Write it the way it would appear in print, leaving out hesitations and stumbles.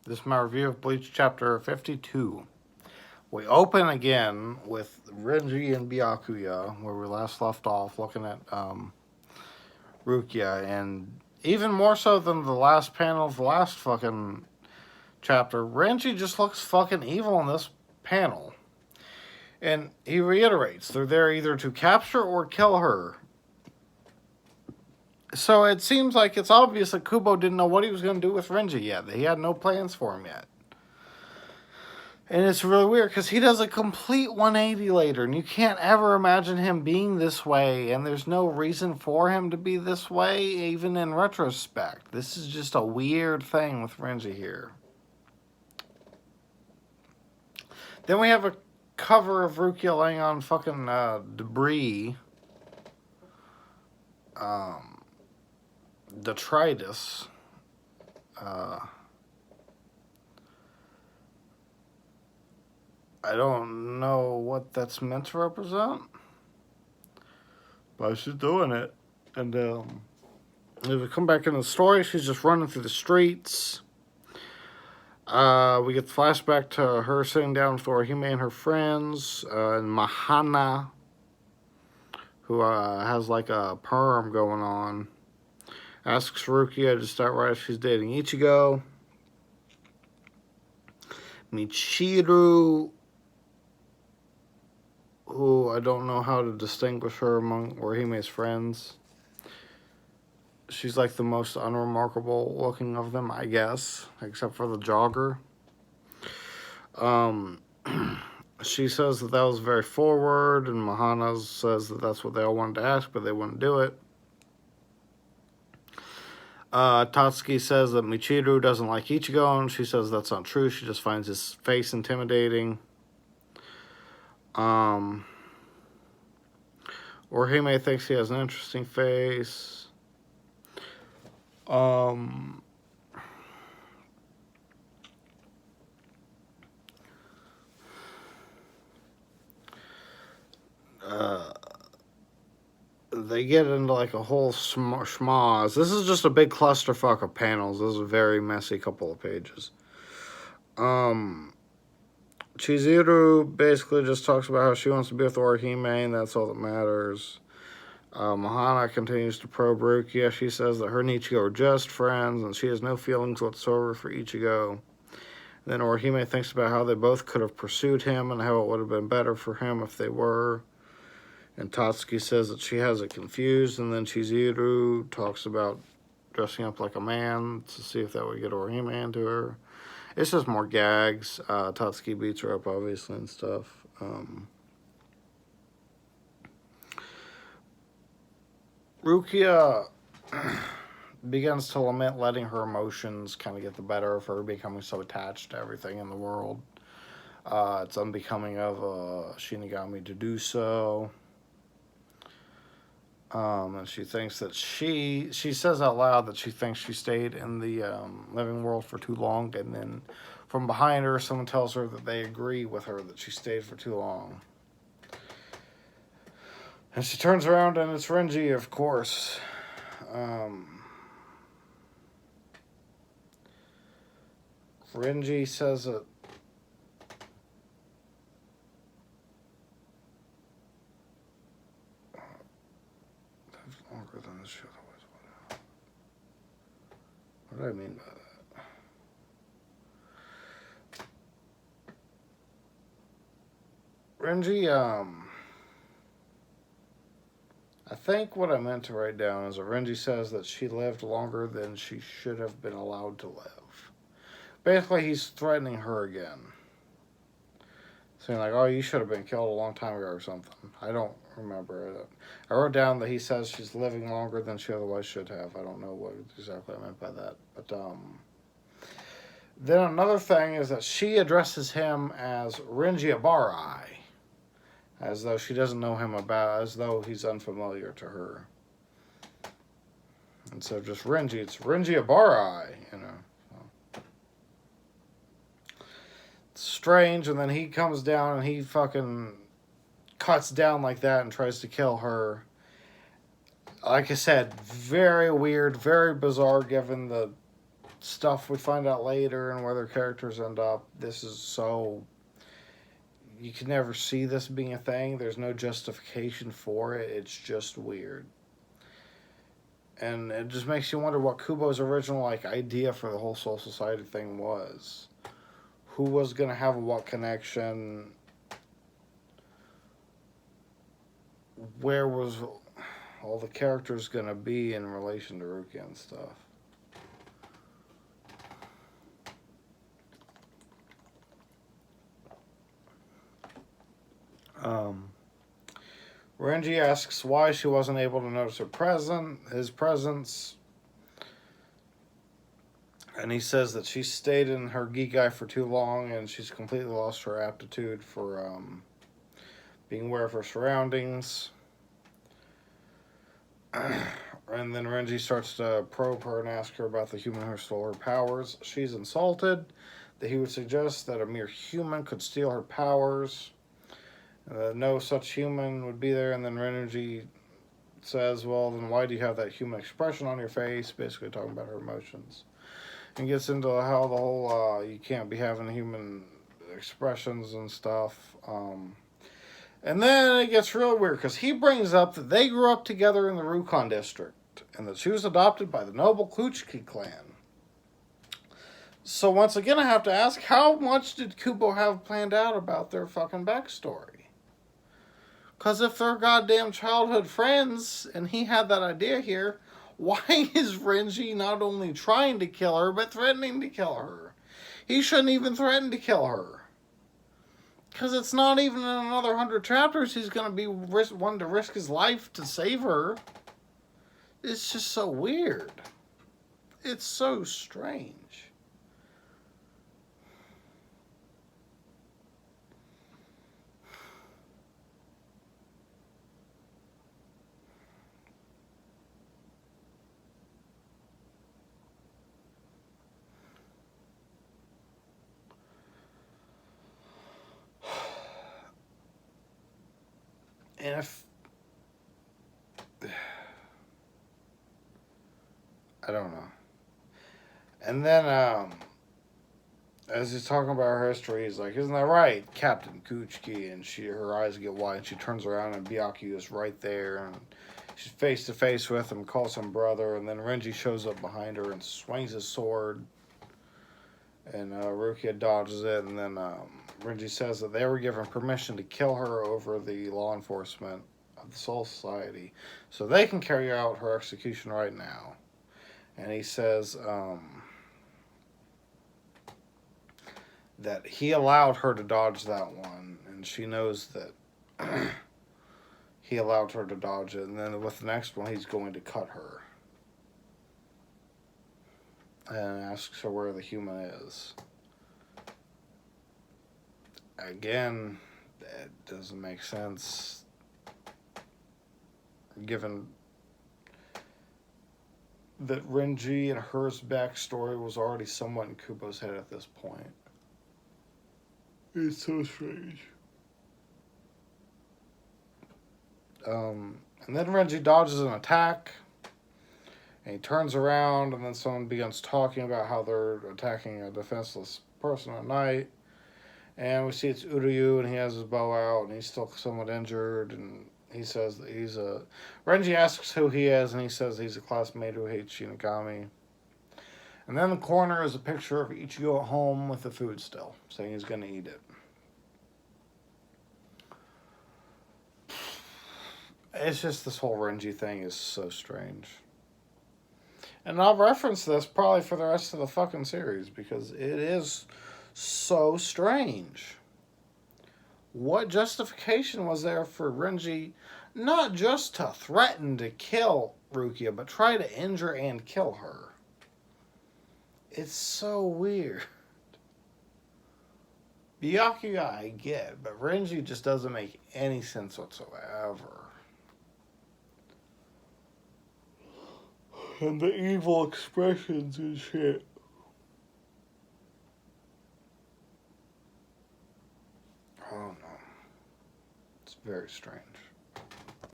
This is my review of Bleach Chapter 52. We open again with Renji and Byakuya, where we last left off, looking at Rukia, and even more so than the last panel of the last fucking chapter, Renji just looks fucking evil in this panel. And he reiterates, they're there either to capture or kill her. So it seems like it's obvious that Kubo didn't know what he was going to do with Renji yet. He had no plans for him yet. And it's really weird because he does a complete 180 later, and you can't ever imagine him being this way, and there's no reason for him to be this way, even in retrospect. This is just a weird thing with Renji here. Then we have a cover of Rukia laying on fucking debris. Detritus. I don't know what that's meant to represent, but she's doing it. And if we come back into the story, she's just running through the streets. We get the flashback to her sitting down with Orihime and her friends, and Mahana, who has like a perm going on, asks Rukia just outright if she's dating Ichigo. Michiru, who I don't know how to distinguish her among Orihime's friends. She's like the most unremarkable looking of them, I guess, except for the jogger. She says that was very forward, and Mahana says that that's what they all wanted to ask, but they wouldn't do it. Tatsuki says that Michiru doesn't like Ichigo, and she says that's not true. She just finds his face intimidating. Orihime thinks he has an interesting face. They get into like a whole schmoz. This is just a big clusterfuck of panels. This is a very messy couple of pages. Chizuru basically just talks about how she wants to be with Orihime, and that's all that matters. Mahana continues to probe Rukia. She says that her and Ichigo are just friends, and she has no feelings whatsoever for Ichigo. Then Orihime thinks about how they both could have pursued him, and how it would have been better for him if they were. And Tatsuki says that she has it confused, and then Chizuru talks about dressing up like a man to see if that would get Orihime into her. It's just more gags. Tatsuki beats her up, obviously, and stuff. Rukia begins to lament letting her emotions kind of get the better of her, becoming so attached to everything in the world. It's unbecoming of a Shinigami to do so. And she thinks that she says out loud that she thinks she stayed in the living world for too long, and then from behind her, someone tells her that they agree with her that she stayed for too long. And she turns around, and it's Renji, of course. Renji says that longer than this show always. What do I mean by that? Renji, I think what I meant to write down is that Renji says that she lived longer than she should have been allowed to live. Basically, he's threatening her again. Saying like, oh, you should have been killed a long time ago or something. I don't remember it. I wrote down that he says she's living longer than she otherwise should have. I don't know what exactly I meant by that. But then another thing is that she addresses him as Renji Abarai, as though she doesn't know him as though he's unfamiliar to her. And so just Renji, it's Renji Abarai, you know. It's strange, and then he comes down and he fucking cuts down like that and tries to kill her. Like I said, very weird, very bizarre given the stuff we find out later and where their characters end up. This is so... You can never see this being a thing. There's no justification for it. It's just weird. And it just makes you wonder what Kubo's original idea for the whole Soul Society thing was. Who was going to have what connection? Where was all the characters going to be in relation to Rukia and stuff? Renji asks why she wasn't able to notice his presence. And he says that she stayed in her Gigai for too long and she's completely lost her aptitude for being aware of her surroundings. And then Renji starts to probe her and ask her about the human who stole her powers. She's insulted that he would suggest that a mere human could steal her powers. No such human would be there. And then Renji says, well, then why do you have that human expression on your face? Basically talking about her emotions. And gets into how the whole, you can't be having human expressions and stuff. And then it gets real weird, because he brings up that they grew up together in the Rukon district, and that she was adopted by the noble Kuchiki clan. So once again, I have to ask, how much did Kubo have planned out about their fucking backstory? Because if they're goddamn childhood friends, and he had that idea here, why is Renji not only trying to kill her, but threatening to kill her? He shouldn't even threaten to kill her. Because it's not even in another 100 chapters he's going to be wanting to risk his life to save her. It's just so weird. It's so strange. And if... I don't know. And then, as he's talking about her history, he's like, isn't that right, Captain Kuchiki? And her eyes get wide, and she turns around, and Byakuya is right there, and she's face to face with him, calls him brother, and then Renji shows up behind her and swings his sword, and Rukia dodges it, and then Renji says that they were given permission to kill her over the law enforcement of the Soul Society, so they can carry out her execution right now. And he says that he allowed her to dodge that one, and she knows that he allowed her to dodge it, and then with the next one, he's going to cut her. And asks her where the human is. Again, that doesn't make sense, given that Renji and her's backstory was already somewhat in Kubo's head at this point. It's so strange. And then Renji dodges an attack, and he turns around, and then someone begins talking about how they're attacking a defenseless person at night. And we see it's Uryu, and he has his bow out, and he's still somewhat injured, and he says that he's a... Renji asks who he is, and he says he's a classmate who hates Shinigami. And then in the corner is a picture of Ichigo at home with the food still, saying he's going to eat it. It's just, this whole Renji thing is so strange. And I'll reference this probably for the rest of the fucking series, because it is so strange. What justification was there for Renji not just to threaten to kill Rukia, but try to injure and kill her? It's so weird. Byakuya I get, but Renji just doesn't make any sense whatsoever. And the evil expressions and shit. I don't know. It's very strange.